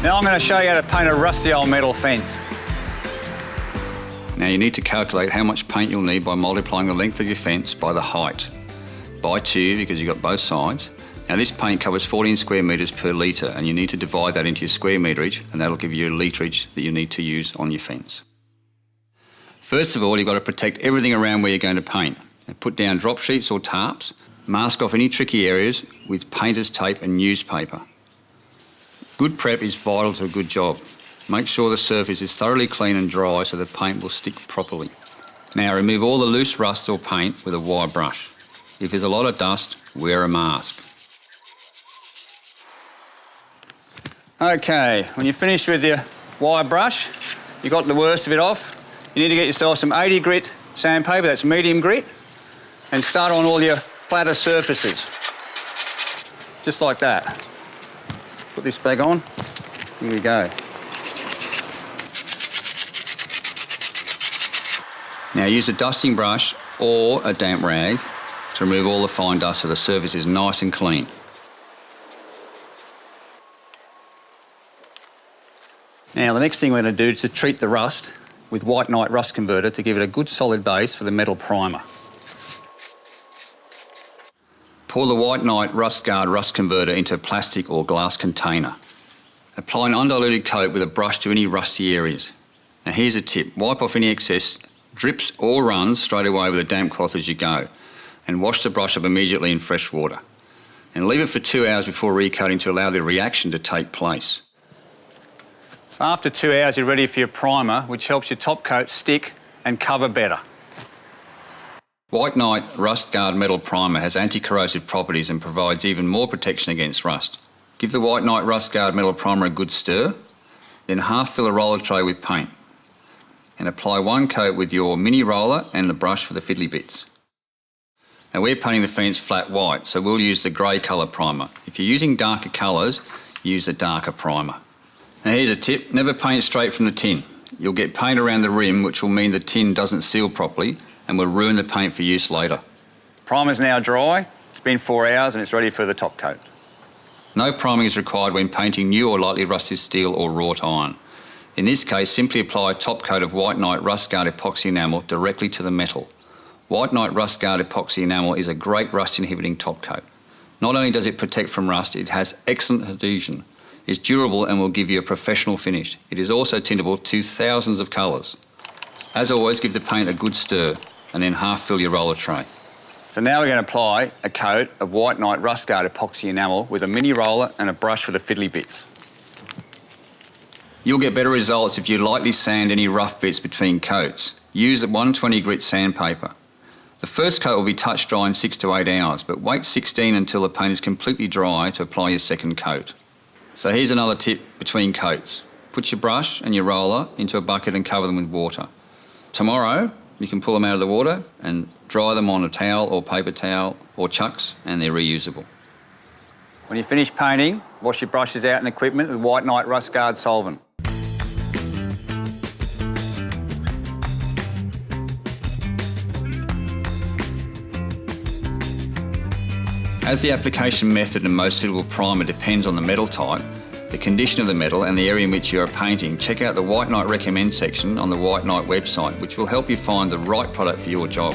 Now I'm going to show you how to paint a rusty old metal fence. Now you need to calculate how much paint you'll need by multiplying the length of your fence by the height. By 2 because you've got both sides. Now this paint covers 14 square metres per litre and you need to divide that into your square meterage and that'll give you a literage that you need to use on your fence. First of all, you've got to protect everything around where you're going to paint. And put down drop sheets or tarps, mask off any tricky areas with painter's tape and newspaper. Good prep is vital to a good job. Make sure the surface is thoroughly clean and dry so the paint will stick properly. Now remove all the loose rust or paint with a wire brush. If there's a lot of dust, wear a mask. Okay, when you're finished with your wire brush, you've got the worst of it off, you need to get yourself some 80 grit sandpaper, that's medium grit, and start on all your flatter surfaces. Just like that. Put this bag on, here we go. Now use a dusting brush or a damp rag to remove all the fine dust so the surface is nice and clean. Now the next thing we're going to do is to treat the rust with White Knight Rust Converter to give it a good solid base for the metal primer. Pour the White Knight Rust Guard Rust Converter into a plastic or glass container. Apply an undiluted coat with a brush to any rusty areas. Now here's a tip, wipe off any excess drips or runs straight away with a damp cloth as you go and wash the brush up immediately in fresh water. And leave it for 2 hours before recoating to allow the reaction to take place. So after 2 hours you're ready for your primer, which helps your top coat stick and cover better. White Knight Rust Guard Metal Primer has anti-corrosive properties and provides even more protection against rust. Give the White Knight Rust Guard Metal Primer a good stir, then half fill a roller tray with paint. And apply one coat with your mini roller and the brush for the fiddly bits. Now we're painting the fence flat white, so we'll use the grey colour primer. If you're using darker colours, use a darker primer. Now here's a tip, never paint straight from the tin. You'll get paint around the rim, which will mean the tin doesn't seal properly and will ruin the paint for use later. Primer's now dry, it's been 4 hours and it's ready for the top coat. No priming is required when painting new or lightly rusted steel or wrought iron. In this case, simply apply a top coat of White Knight Rust Guard epoxy enamel directly to the metal. White Knight Rust Guard epoxy enamel is a great rust inhibiting top coat. Not only does it protect from rust, it has excellent adhesion. It's durable and will give you a professional finish. It is also tintable to thousands of colours. As always, give the paint a good stir and then half fill your roller tray. So now we're going to apply a coat of White Knight Rust Guard epoxy enamel with a mini roller and a brush for the fiddly bits. You'll get better results if you lightly sand any rough bits between coats. Use the 120 grit sandpaper. The first coat will be touch dry in 6 to 8 hours, but wait 16 until the paint is completely dry to apply your second coat. So here's another tip between coats. Put your brush and your roller into a bucket and cover them with water. Tomorrow, you can pull them out of the water and dry them on a towel or paper towel or chucks, and they're reusable. When you finish painting, wash your brushes out and equipment with White Knight Rust Guard solvent. As the application method and most suitable primer depends on the metal type, the condition of the metal and the area in which you are painting, check out the White Knight Recommend section on the White Knight website, which will help you find the right product for your job.